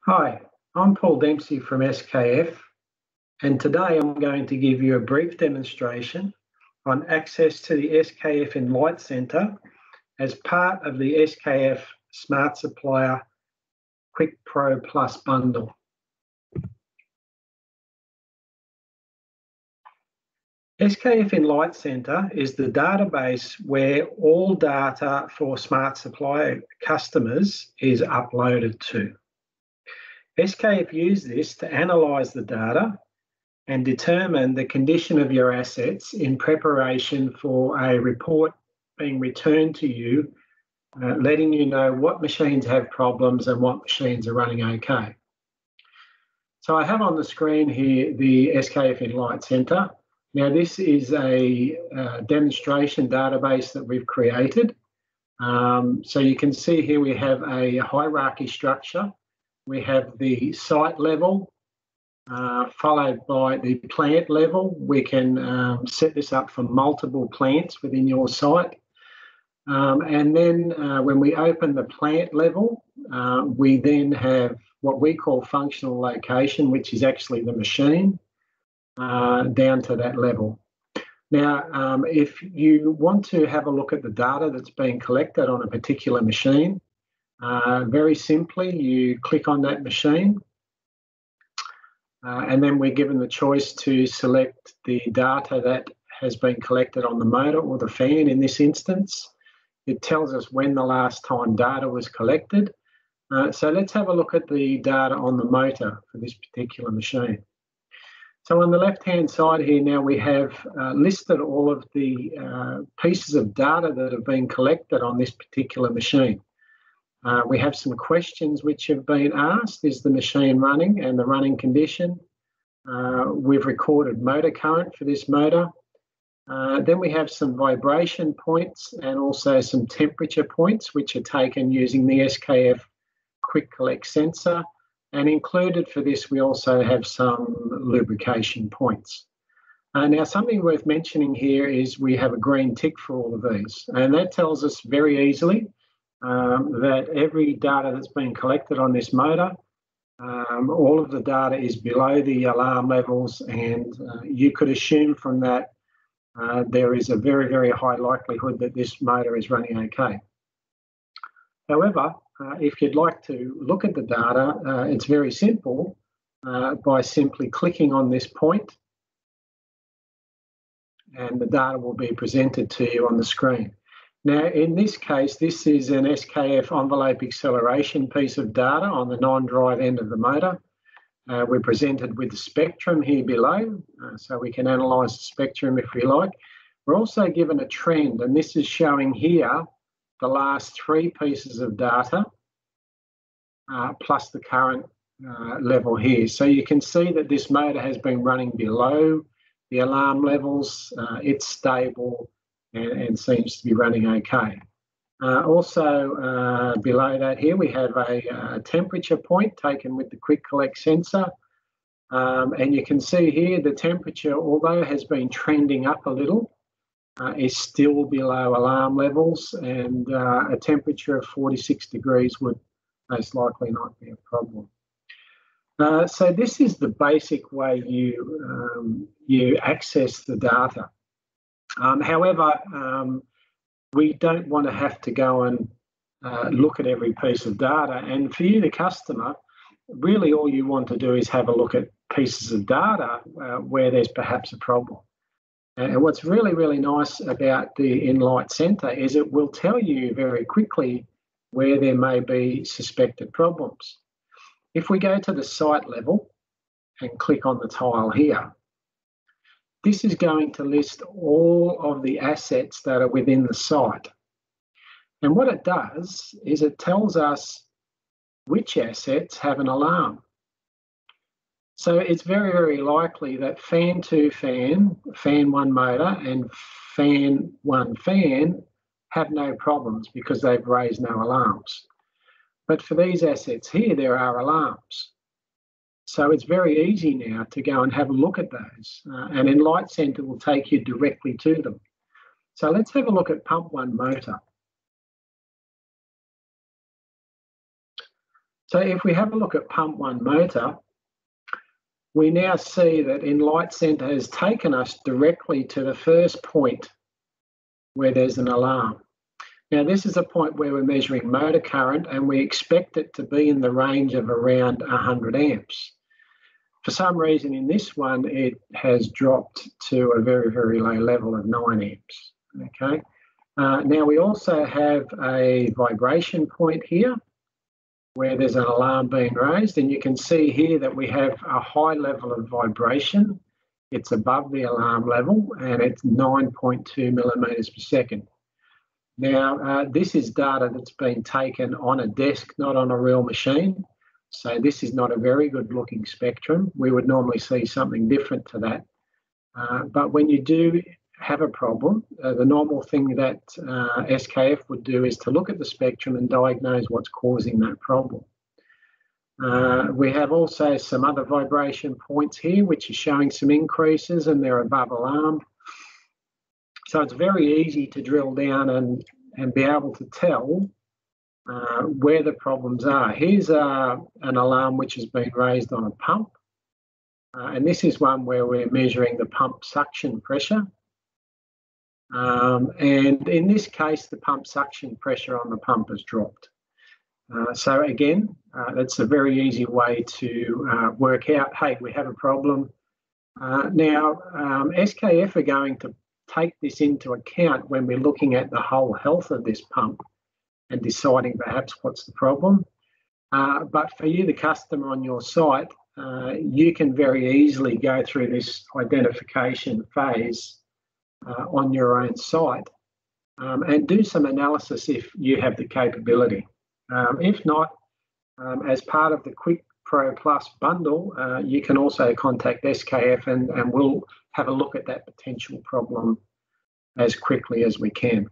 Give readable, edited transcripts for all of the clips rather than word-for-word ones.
Hi, I'm Paul Dempsey from SKF, and today I'm going to give you a brief demonstration on access to the SKF Enlight Centre as part of the SKF Smart Supplier QuickPro Plus bundle. SKF Enlight Centre is the database where all data for Smart Supplier customers is uploaded to. SKF use this to analyse the data and determine the condition of your assets in preparation for a report being returned to you, letting you know what machines have problems and what machines are running okay. So I have on the screen here the SKF Enlight Centre. Now this is a demonstration database that we've created. So you can see here we have a hierarchy structure. We have the site level, followed by the plant level. We can set this up for multiple plants within your site. And then when we open the plant level, we then have what we call functional location, which is actually the machine, down to that level. Now, if you want to have a look at the data that's being collected on a particular machine, very simply, you click on that machine, and then we're given the choice to select the data that has been collected on the motor or the fan in this instance. It tells us when the last time data was collected. So let's have a look at the data on the motor for this particular machine. So on the left-hand side here now we have listed all of the pieces of data that have been collected on this particular machine. We have some questions which have been asked. Is the machine running and the running condition? We've recorded motor current for this motor. Then we have some vibration points and also some temperature points which are taken using the SKF Quick Collect sensor. And included for this, we also have some lubrication points. Now, something worth mentioning here is we have a green tick for all of these. And that tells us very easily that every data that's been collected on this motor, all of the data is below the alarm levels, and you could assume from that there is a very, very high likelihood that this motor is running okay. However, if you'd like to look at the data, it's very simple by simply clicking on this point, and the data will be presented to you on the screen. Now, in this case, this is an SKF envelope acceleration piece of data on the non-drive end of the motor. We're presented with the spectrum here below, so we can analyse the spectrum if we like. We're also given a trend, and this is showing here the last three pieces of data plus the current level here. So you can see that this motor has been running below the alarm levels. It's stable and seems to be running okay. Also below that here we have a temperature point taken with the Quick Collect sensor, and you can see here the temperature, although it has been trending up a little, is still below alarm levels, and a temperature of 46 degrees would most likely not be a problem. So this is the basic way you access the data. However, we don't want to have to go and look at every piece of data. And for you, the customer, really all you want to do is have a look at pieces of data where there's perhaps a problem. And what's really, really nice about the Enlight Centre is it will tell you very quickly where there may be suspected problems. If we go to the site level and click on the tile here, this is going to list all of the assets that are within the site. And what it does is it tells us which assets have an alarm. So it's very, very likely that fan 2 fan, fan 1 motor, and fan 1 fan have no problems because they've raised no alarms. But for these assets here, there are alarms. So it's very easy now to go and have a look at those, and Enlight Centre will take you directly to them. So let's have a look at pump 1 motor. So if we have a look at pump 1 motor, we now see that Enlight Centre has taken us directly to the first point where there's an alarm. Now this is a point where we're measuring motor current and we expect it to be in the range of around 100 amps. For some reason in this one, it has dropped to a very, very low level of 9 amps, okay? Now we also have a vibration point here where there's an alarm being raised, and you can see here that we have a high level of vibration. It's above the alarm level and it's 9.2 millimeters per second. Now, this is data that's been taken on a desk, not on a real machine. So this is not a very good looking spectrum. We would normally see something different to that. But when you do have a problem, the normal thing that SKF would do is to look at the spectrum and diagnose what's causing that problem. We have also some other vibration points here which are showing some increases and they're above alarm. So it's very easy to drill down and be able to tell where the problems are. Here's an alarm which has been raised on a pump. And this is one where we're measuring the pump suction pressure. And in this case, the pump suction pressure on the pump has dropped. So again, that's a very easy way to work out, hey, we have a problem. Now, SKF are going to take this into account when we're looking at the whole health of this pump and deciding perhaps what's the problem. But for you, the customer on your site, you can very easily go through this identification phase on your own site and do some analysis if you have the capability. If not, as part of the QuickPro Plus bundle, you can also contact SKF and we'll have a look at that potential problem as quickly as we can.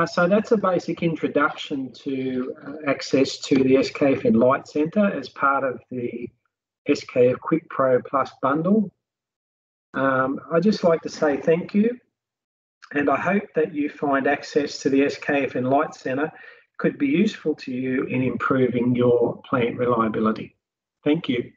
So that's a basic introduction to access to the SKF Enlight Centre as part of the SKF QuickPro Plus bundle. I'd just like to say thank you, and I hope that you find access to the SKF Enlight Centre could be useful to you in improving your plant reliability. Thank you.